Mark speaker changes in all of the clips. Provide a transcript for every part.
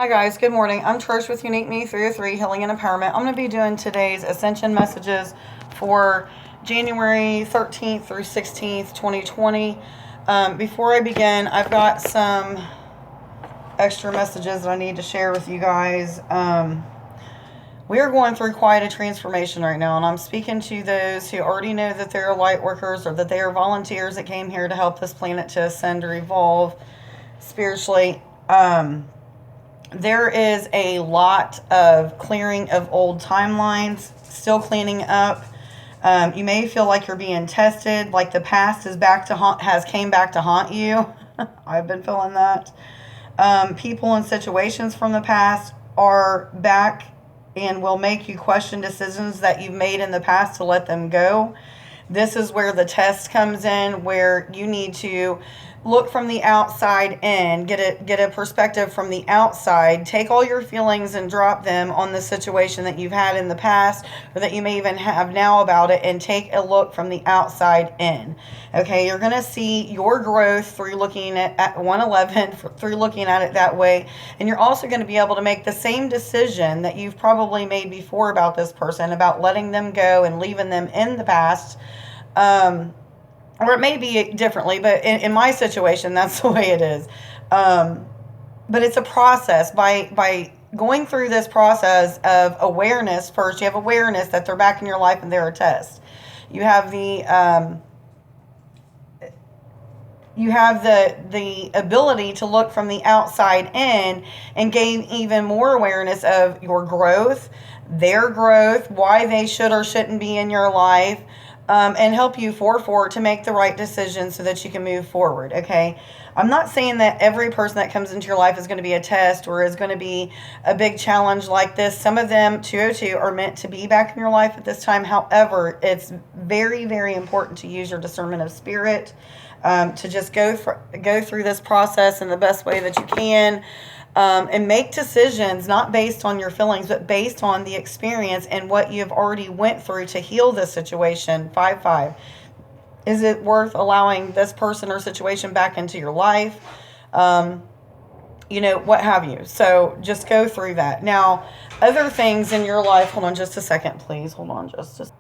Speaker 1: Hi guys, good morning. I'm Trish with Unique Me 303 Healing and Empowerment. I'm going to be doing today's Ascension Messages for January 13th through 16th, 2020. Before I begin, I've got some extra messages that I need to share with you guys. We are going through quite a transformation right now, and I'm speaking to those who already know that they're light workers or that they are volunteers that came here to help this planet to ascend or evolve spiritually. There is a lot of clearing of old timelines, still cleaning up. You may feel like you're being tested, like the past is back to has came back to haunt you. I've been feeling that. People and situations from the past are back and will make you question decisions that you've made in the past to let them go. This is where the test comes in, where you need to look from the outside in, get a perspective from the outside, take all your feelings and drop them on the situation that you've had in the past or that you may even have now about it, and take a look from the outside in. Okay, you're going to see your growth through looking at 111, through looking at it that way, and you're also going to be able to make the same decision that you've probably made before about this person, about letting them go and leaving them in the past. Or it may be differently, but in my situation, that's the way it is. But it's a process. By going through this process of awareness, first you have awareness that they're back in your life and they're a test. You have the ability to look from the outside in and gain even more awareness of your growth, their growth, why they should or shouldn't be in your life. And help you to make the right decision so that you can move forward, okay? I'm not saying that every person that comes into your life is going to be a test or is going to be a big challenge like this. Some of them, 202, are meant to be back in your life at this time. However, it's very, very important to use your discernment of spirit, to just go through this process in the best way that you can. And make decisions not based on your feelings, but based on the experience and what you've already went through to heal this situation. 5-5. Is it worth allowing this person or situation back into your life? What have you. So just go through that. Now, other things in your life, hold on just a second, please. Hold on just a second.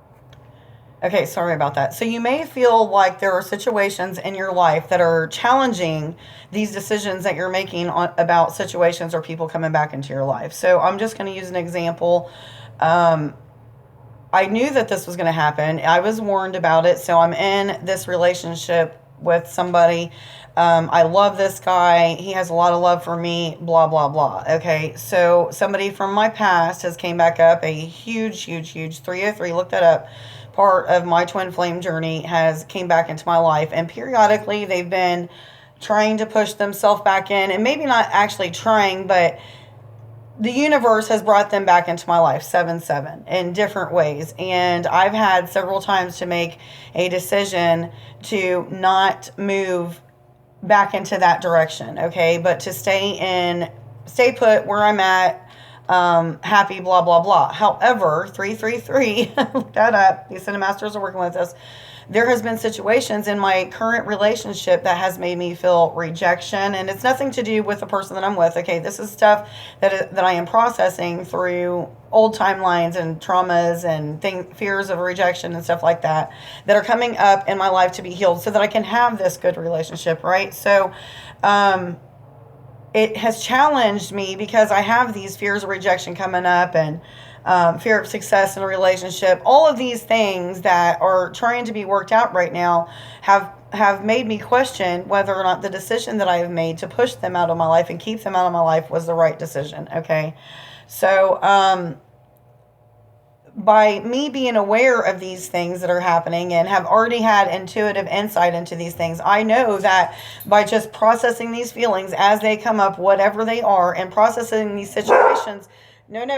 Speaker 1: Okay, sorry about that. So you may feel like there are situations in your life that are challenging these decisions that you're making about situations or people coming back into your life. So I'm just going to use an example. I knew that this was going to happen. I was warned about it. So I'm in this relationship with somebody. I love this guy. He has a lot of love for me, blah, blah, blah. Okay, so somebody from my past has came back up, a huge 303, look that up, part of my twin flame journey has came back into my life, and periodically they've been trying to push themselves back in, and maybe not actually trying, but the universe has brought them back into my life, 7-7, in different ways. And I've had several times to make a decision to not move back into that direction, okay, but to stay put where I'm at, happy, blah, blah, blah. However, 333, look that up, the Ascended Masters are working with us. There has been situations in my current relationship that has made me feel rejection, and it's nothing to do with the person that I'm with, okay? This is stuff that I am processing through old timelines and traumas and fears of rejection and stuff like that are coming up in my life to be healed so that I can have this good relationship, right? So, it has challenged me because I have these fears of rejection coming up, and fear of success in a relationship. All of these things that are trying to be worked out right now have made me question whether or not the decision that I have made to push them out of my life and keep them out of my life was the right decision, okay? So, by me being aware of these things that are happening and have already had intuitive insight into these things, I know that by just processing these feelings as they come up, whatever they are, and processing these situations,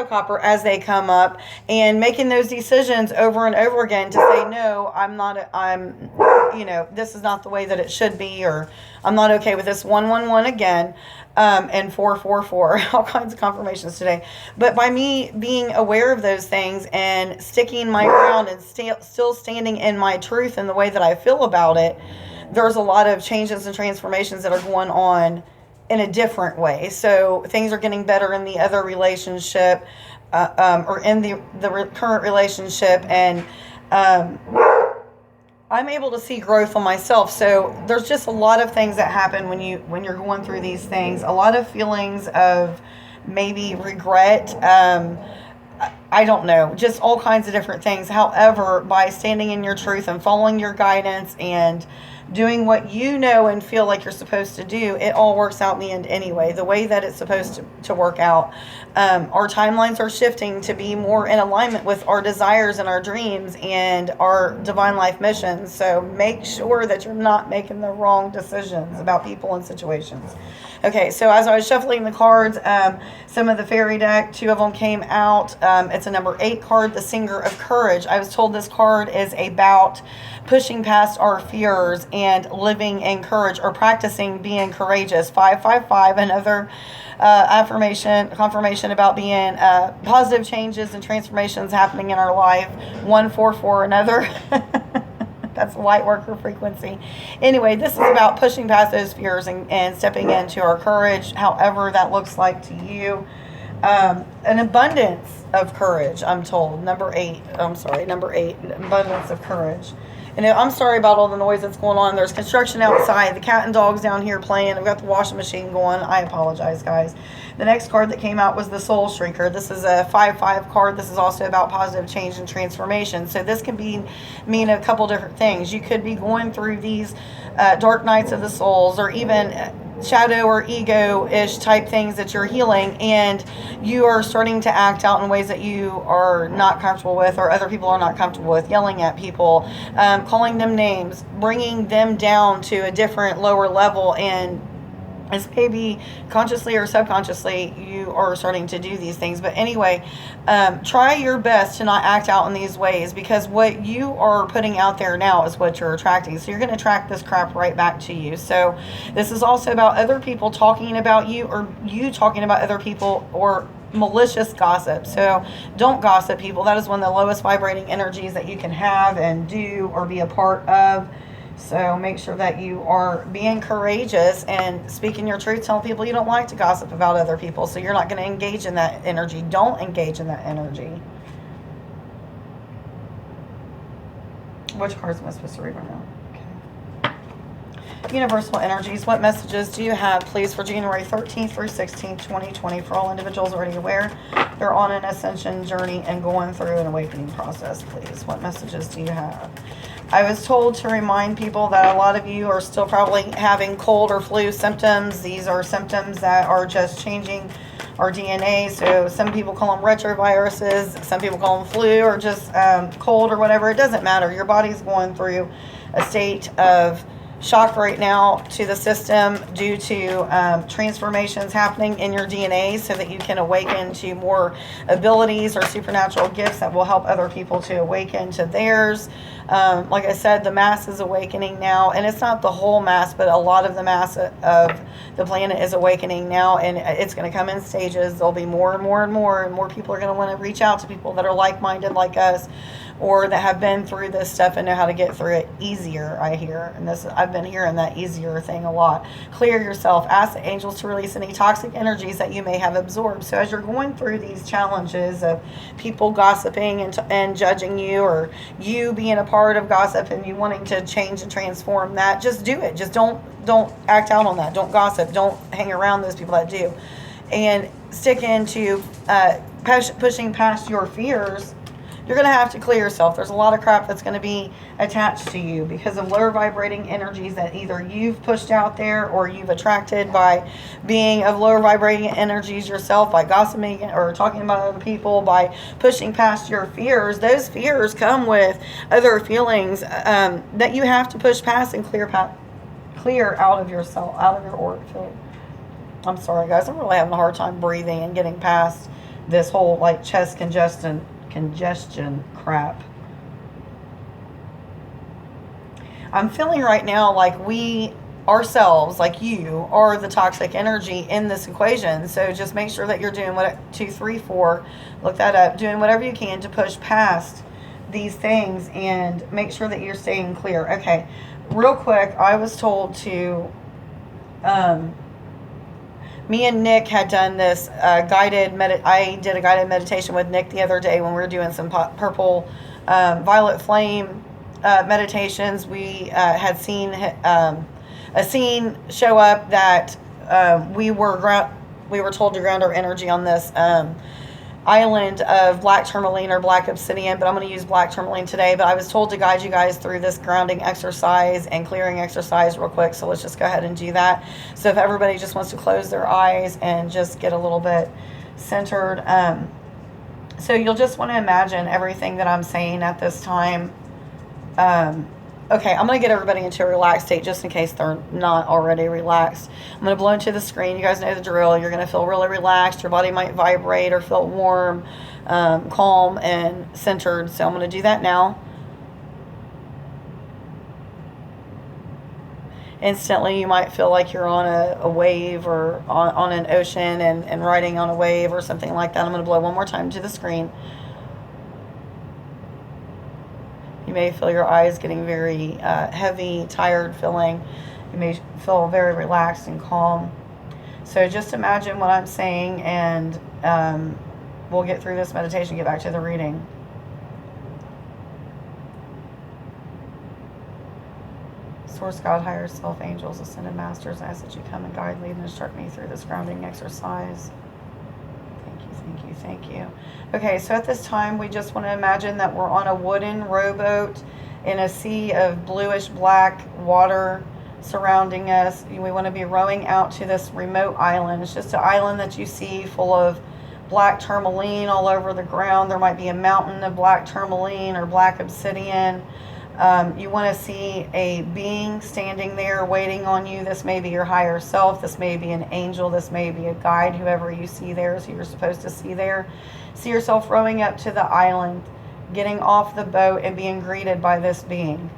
Speaker 1: copper, as they come up, and making those decisions over and over again to say, no, this is not the way that it should be, or I'm not okay with this, 111 again, and 444, all kinds of confirmations today. But by me being aware of those things and sticking my ground and still standing in my truth and the way that I feel about it, there's a lot of changes and transformations that are going on in a different way. So things are getting better in the other relationship, or in the current relationship, and um, I'm able to see growth on myself. So there's just a lot of things that happen when you're going through these things. A lot of feelings of maybe regret. I don't know, just all kinds of different things. However, by standing in your truth and following your guidance and doing what you know and feel like you're supposed to do, it all works out in the end anyway, the way that it's supposed to work out. Our timelines are shifting to be more in alignment with our desires and our dreams and our divine life missions. So make sure that you're not making the wrong decisions about people and situations. Okay, so as I was shuffling the cards, some of the fairy deck, 2 of them came out. It's a number 8 card, the Singer of Courage. I was told this card is about pushing past our fears and living in courage, or practicing being courageous. 555, another confirmation about being positive changes and transformations happening in our life. 144, another. That's light worker frequency. Anyway, this is about pushing past those fears and stepping into our courage, however that looks like to you. An abundance of courage, I'm told. Number 8, abundance of courage. And I'm sorry about all the noise that's going on. There's construction outside. The cat and dog's down here playing. I've got the washing machine going. I apologize, guys. The next card that came out was the Soul Shrieker. This is a 5/5 card. This is also about positive change and transformation. So this can mean a couple different things. You could be going through these dark nights of the souls, or even shadow or ego-ish type things that you're healing, and you are starting to act out in ways that you are not comfortable with, or other people are not comfortable with, yelling at people, calling them names, bringing them down to a different, lower level, and as maybe consciously or subconsciously you are starting to do these things. But anyway, try your best to not act out in these ways, because what you are putting out there now is what you're attracting. So you're going to attract this crap right back to you. So this is also about other people talking about you, or you talking about other people, or malicious gossip. So don't gossip, people. That is one of the lowest vibrating energies that you can have and do or be a part of. So make sure that you are being courageous and speaking your truth, telling people you don't like to gossip about other people. So you're not going to engage in that energy. Don't engage in that energy. Which cards am I supposed to read right now? Okay. Universal energies, what messages do you have, please, for January 13th through 16th, 2020, for all individuals already aware they're on an ascension journey and going through an awakening process, please? What messages do you have? I was told to remind people that a lot of you are still probably having cold or flu symptoms. These are symptoms that are just changing our DNA. So some people call them retroviruses, some people call them flu, or just cold or whatever. It doesn't matter. Your body's going through a state of shock right now to the system due to transformations happening in your DNA, so that you can awaken to more abilities or supernatural gifts that will help other people to awaken to theirs. Like I said, the mass is awakening now, and it's not the whole mass, but a lot of the mass of the planet is awakening now, and it's going to come in stages. There'll be more and more and more, and more people are going to want to reach out to people that are like-minded like us, or that have been through this stuff and know how to get through it easier, I hear. And I've been hearing that easier thing a lot. Clear yourself. Ask the angels to release any toxic energies that you may have absorbed. So as you're going through these challenges of people gossiping and judging you, or you being a part of gossip and you wanting to change and transform that, just do it. Just don't act out on that. Don't gossip. Don't hang around those people that do. And stick into pushing past your fears. You're going to have to clear yourself. There's a lot of crap that's going to be attached to you because of lower vibrating energies that either you've pushed out there or you've attracted by being of lower vibrating energies yourself, by gossiping or talking about other people, by pushing past your fears. Those fears come with other feelings that you have to push past and clear out of yourself, out of your auric field. I'm sorry, guys. I'm really having a hard time breathing and getting past this whole like chest congestion crap. I'm feeling right now like we ourselves, like you, are the toxic energy in this equation. So just make sure that you're doing what 2, 3, 4. Look that up. Doing whatever you can to push past these things and make sure that you're staying clear. Okay, real quick, I was told to me and Nick had done this I did a guided meditation with Nick the other day when we were doing some purple violet flame meditations. We had seen a scene show up that we were told to ground our energy on this island of black tourmaline or black obsidian, but I'm going to use black tourmaline today. But I was told to guide you guys through this grounding exercise and clearing exercise real quick, so let's just go ahead and do that. So if everybody just wants to close their eyes and just get a little bit centered, so you'll just want to imagine everything that I'm saying at this time. Okay, I'm going to get everybody into a relaxed state just in case they're not already relaxed. I'm going to blow into the screen. You guys know the drill. You're going to feel really relaxed. Your body might vibrate or feel warm, calm, and centered. So I'm going to do that now. Instantly, you might feel like you're on a wave or on an ocean and riding on a wave or something like that. I'm going to blow one more time to the screen. You may feel your eyes getting very heavy, tired feeling. You may feel very relaxed and calm. So just imagine what I'm saying, and we'll get through this meditation, get back to the reading. Source, God, higher self, angels, ascended masters, I ask that you come and guide, lead, and instruct me through this grounding exercise. Thank you, thank you. Okay, so at this time, we just want to imagine that we're on a wooden rowboat in a sea of bluish black water surrounding us. We want to be rowing out to this remote island. It's just an island that you see full of black tourmaline all over the ground. There might be a mountain of black tourmaline or black obsidian. You want to see a being standing there waiting on you. This may be your higher self. This may be an angel. This may be a guide. Whoever you see there is who you're supposed to see there. See yourself rowing up to the island, getting off the boat and being greeted by this being.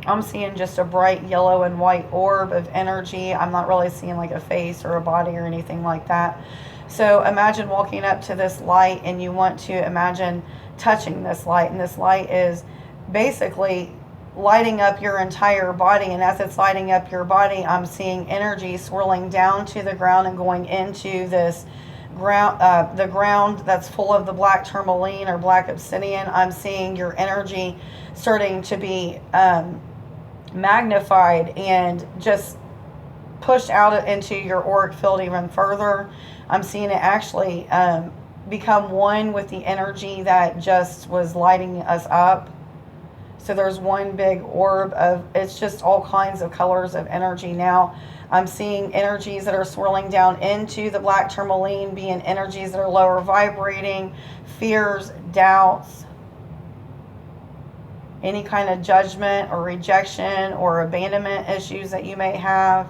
Speaker 1: I'm seeing just a bright yellow and white orb of energy. I'm not really seeing like a face or a body or anything like that. So imagine walking up to this light, and you want to imagine touching this light. And this light is basically lighting up your entire body, and as it's lighting up your body, I'm seeing energy swirling down to the ground and going into this ground, the ground that's full of the black tourmaline or black obsidian. I'm seeing your energy starting to be magnified and just pushed out into your auric field even further. I'm seeing it actually become one with the energy that just was lighting us up. So there's one big orb of, it's just all kinds of colors of energy now. I'm seeing energies that are swirling down into the black tourmaline being energies that are lower vibrating, fears, doubts, any kind of judgment or rejection or abandonment issues that you may have.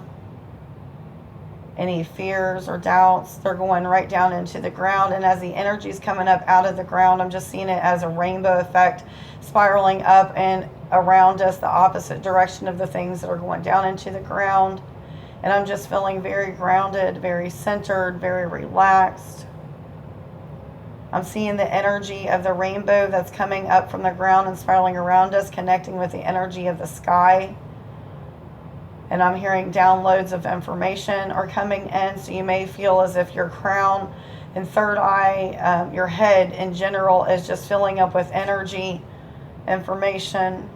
Speaker 1: Any fears or doubts, they're going right down into the ground. And as the energy is coming up out of the ground, I'm just seeing it as a rainbow effect, spiraling up and around us, the opposite direction of the things that are going down into the ground. And I'm just feeling very grounded, very centered, very relaxed. I'm seeing the energy of the rainbow that's coming up from the ground and spiraling around us, connecting with the energy of the sky. And I'm hearing downloads of information are coming in, so you may feel as if your crown and third eye, your head in general, is just filling up with energy, information.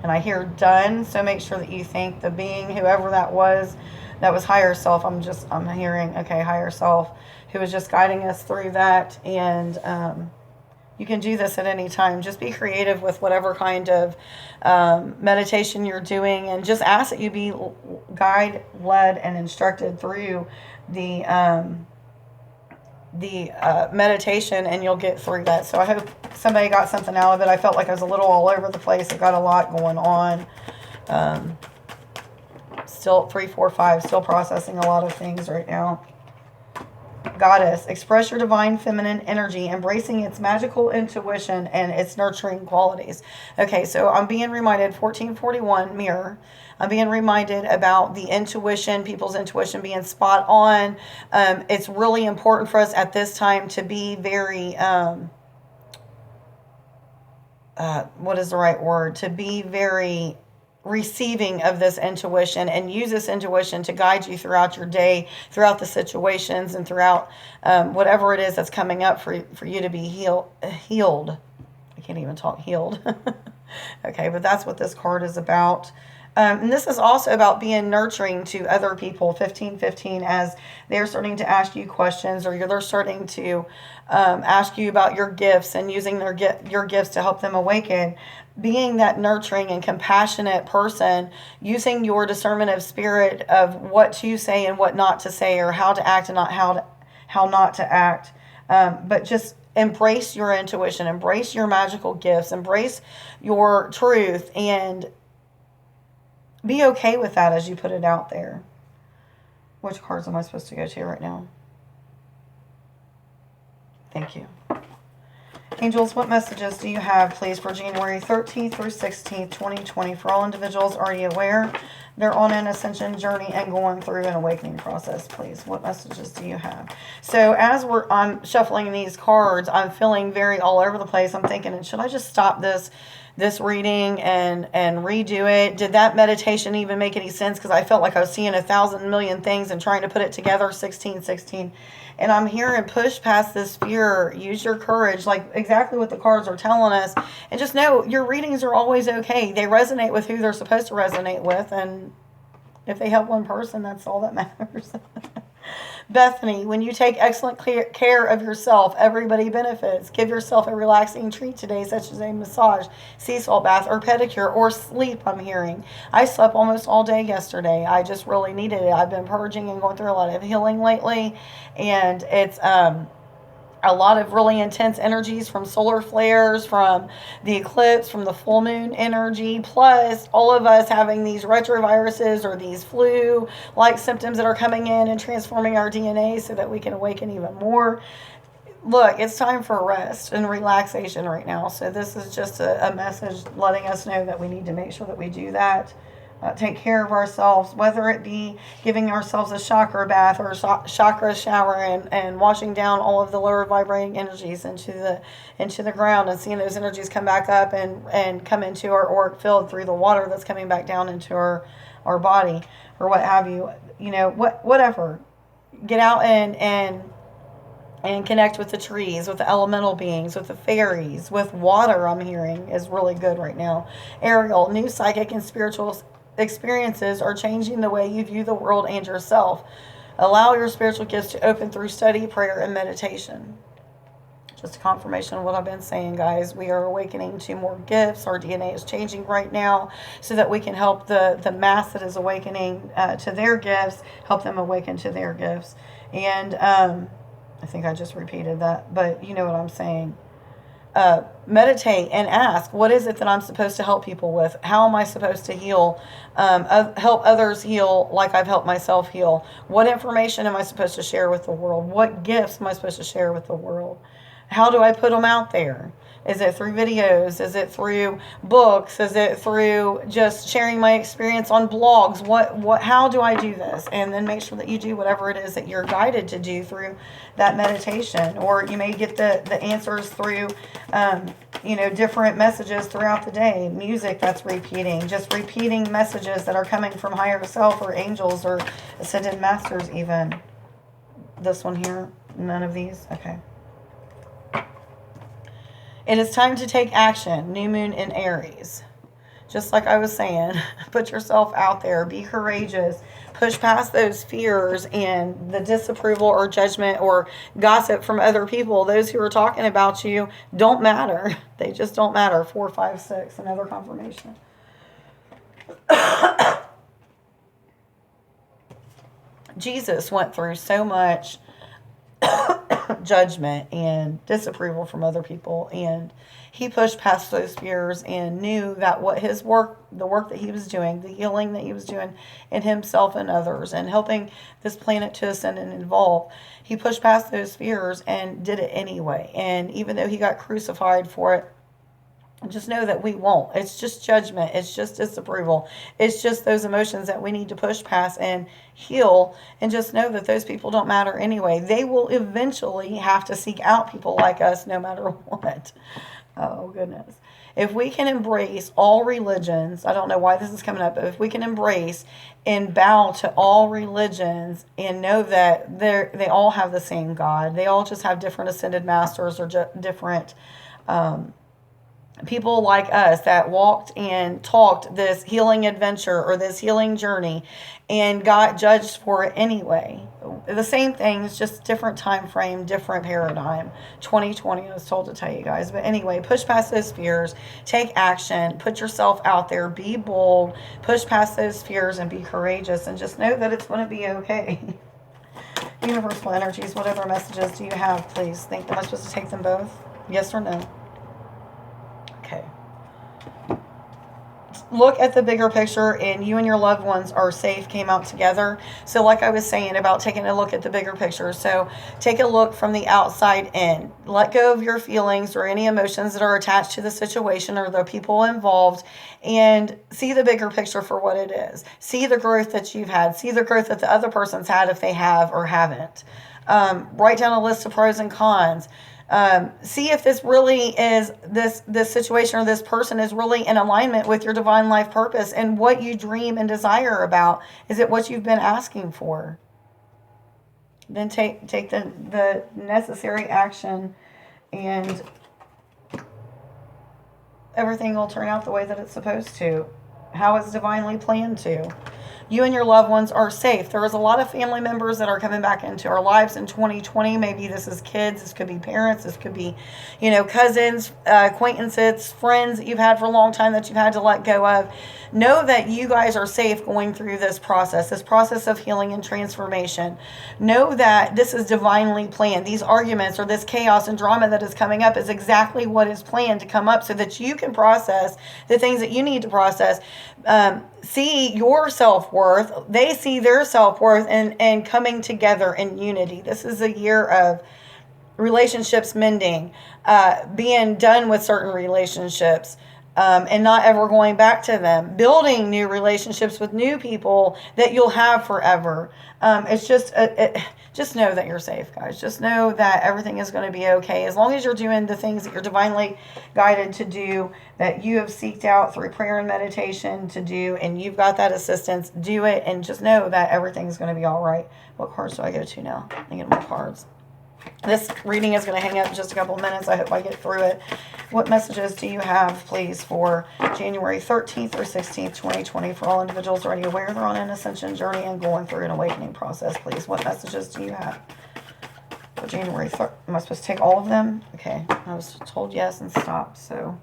Speaker 1: And I hear done, so make sure that you thank the being, whoever that was higher self. I'm hearing, okay, higher self, who was just guiding us through that. And you can do this at any time. Just be creative with whatever kind of meditation you're doing, and just ask that you be guided, led, and instructed through the meditation, and you'll get through that. So I hope somebody got something out of it. I felt like I was a little all over the place. I got a lot going on. Still 3, 4, 5, still processing a lot of things right now. Goddess, express your divine feminine energy, embracing its magical intuition and its nurturing qualities. Okay, so I'm being reminded, 1441 mirror. I'm being reminded about the intuition, people's intuition being spot on. It's really important for us at this time to be very, what is the right word? To be very receiving of this intuition, and use this intuition to guide you throughout your day, throughout the situations, and throughout whatever it is that's coming up for you to be healed. I can't even talk, healed. Okay, but that's what this card is about. And this is also about being nurturing to other people, 1515, as they're starting to ask you questions, or they're starting to ask you about your gifts and using your gifts to help them awaken. Being that nurturing and compassionate person, using your discernment of spirit of what to say and what not to say, or how to act and not how not to act. But just embrace your intuition, embrace your magical gifts, embrace your truth, and be okay with that as you put it out there. Which cards am I supposed to go to right now? Thank you. Angels, what messages do you have, please, for January 13th through 16th, 2020? For all individuals already aware they're on an ascension journey and going through an awakening process, please. What messages do you have? So as I'm shuffling these cards, I'm feeling very all over the place. I'm thinking, should I just stop this reading and redo it? Did that meditation even make any sense? Because I felt like I was seeing 1,000 million things and trying to put it together. 16. And I'm hearing push past this fear, use your courage, like exactly what the cards are telling us. And just know your readings are always okay. They resonate with who they're supposed to resonate with. And if they help one person, that's all that matters. Bethany, when you take excellent care of yourself, everybody benefits. Give yourself a relaxing treat today, such as a massage, sea salt bath, or pedicure, or sleep, I'm hearing. I slept almost all day yesterday. I just really needed it. I've been purging and going through a lot of healing lately, and it's a lot of really intense energies from solar flares, from the eclipse, from the full moon energy, plus all of us having these retroviruses or these flu-like symptoms that are coming in and transforming our DNA so that we can awaken even more. Look, it's time for rest and relaxation right now. So this is just a message letting us know that we need to make sure that we do that. Take care of ourselves, whether it be giving ourselves a chakra bath or a chakra shower, and washing down all of the lower vibrating energies into the ground, and seeing those energies come back up and come into our auric field through the water that's coming back down into our body, or what have you. Whatever. Get out and connect with the trees, with the elemental beings, with the fairies, with water, I'm hearing, is really good right now. Ariel, new psychic and spiritual experiences are changing the way you view the world and yourself. Allow your spiritual gifts to open through study, prayer, and meditation. Just a confirmation of what I've been saying, guys. We are awakening to more gifts. Our DNA is changing right now so that we can help the mass that is awakening to their gifts, help them awaken to their gifts. And I think I just repeated that, but you know what I'm saying. Meditate and ask, what is it that I'm supposed to help people with? How am I supposed to heal, help others heal like I've helped myself heal? What information am I supposed to share with the world? What gifts am I supposed to share with the world? How do I put them out there? Is it through videos? Is it through books? Is it through just sharing my experience on blogs? How do I do this? And then make sure that you do whatever it is that you're guided to do through that meditation. Or you may get the answers through, different messages throughout the day. Music that's repeating. Just repeating messages that are coming from higher self or angels or ascended masters even. This one here, none of these? Okay. It is time to take action. New moon in Aries. Just like I was saying, put yourself out there. Be courageous. Push past those fears and the disapproval or judgment or gossip from other people. Those who are talking about you don't matter. They just don't matter. 4, 5, 6. Another confirmation. Jesus went through so much judgment and disapproval from other people, and he pushed past those fears and knew that the work that he was doing, the healing that he was doing in himself and others, and helping this planet to ascend and evolve, he pushed past those fears and did it anyway. And even though he got crucified for it, just know that we won't. It's just judgment. It's just disapproval. It's just those emotions that we need to push past and heal. And just know that those people don't matter anyway. They will eventually have to seek out people like us no matter what. Oh, goodness. if we can embrace all religions, I don't know why this is coming up, but if we can embrace and bow to all religions and know that they all have the same God, they all just have different ascended masters or different people like us that walked and talked this healing adventure or this healing journey and got judged for it anyway. The same thing, it's just different time frame, different paradigm. 2020, I was told to tell you guys. But anyway, push past those fears, take action, put yourself out there, be bold, push past those fears and be courageous, and just know that it's going to be okay. Universal energies, what other messages do you have, please? Am I supposed to take them both? Yes or no? Okay. Look at the bigger picture, and you and your loved ones are safe, came out together. So like I was saying about taking a look at the bigger picture. So take a look from the outside in. Let go of your feelings or any emotions that are attached to the situation or the people involved, and see the bigger picture for what it is. See the growth that you've had. See the growth that the other person's had if they have or haven't. Write down a list of pros and cons. See if this really is, this situation or this person is really in alignment with your divine life purpose and what you dream and desire about. Is it what you've been asking for? Then take the necessary action, and everything will turn out the way that it's supposed to, how it's divinely planned to. You and your loved ones are safe. There is a lot of family members that are coming back into our lives in 2020. Maybe this is kids. This could be parents. This could be, cousins, acquaintances, friends that you've had for a long time that you've had to let go of. Know that you guys are safe going through this process of healing and transformation. Know that this is divinely planned. These arguments or this chaos and drama that is coming up is exactly what is planned to come up so that you can process the things that you need to process. See your self-worth. They see their self-worth and coming together in unity. This is a year of relationships mending, being done with certain relationships, and not ever going back to them, building new relationships with new people that you'll have forever. It's just know that you're safe, guys. Just know that everything is going to be okay. As long as you're doing the things that you're divinely guided to do, that you have seeked out through prayer and meditation to do, and you've got that assistance, do it, and just know that everything's going to be all right. What cards do I go to now? I get more cards. This reading is going to hang up in just a couple of minutes. I hope I get through it. What messages do you have, please, for January 13th or 16th, 2020, for all individuals already aware they're on an ascension journey and going through an awakening process, please? What messages do you have for January 3rd? Am I supposed to take all of them? Okay. I was told yes and stop. So,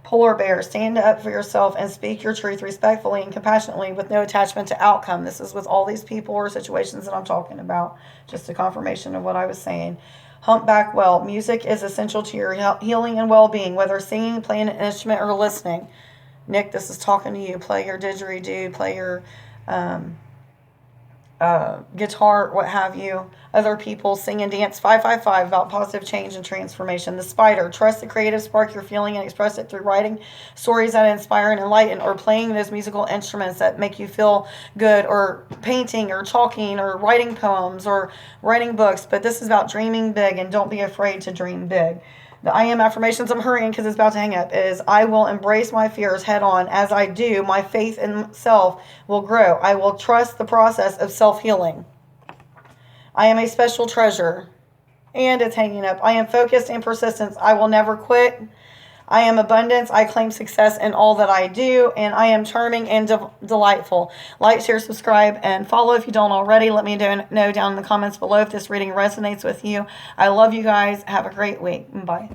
Speaker 1: Polar Bear, stand up for yourself and speak your truth respectfully and compassionately with no attachment to outcome. This is with all these people or situations that I'm talking about. Just a confirmation of what I was saying. Humpback Well, music is essential to your healing and well-being, whether singing, playing an instrument, or listening. Nick, this is talking to you. Play your didgeridoo, play your guitar, what have you. Other people sing and dance. 555 about positive change and transformation. The Spider, trust the creative spark you're feeling and express it through writing stories that inspire and enlighten, or playing those musical instruments that make you feel good, or painting or talking or writing poems or writing books. But this is about dreaming big, and don't be afraid to dream big. The I am affirmations, I'm hurrying because it's about to hang up, is I will embrace my fears head on. As I do, my faith in self will grow. I will trust the process of self-healing. I am a special treasure. And it's hanging up. I am focused and persistent. I will never quit. I am abundance. I claim success in all that I do. And I am charming and delightful. Like, share, subscribe, and follow if you don't already. Let me know down in the comments below if this reading resonates with you. I love you guys. Have a great week. Bye.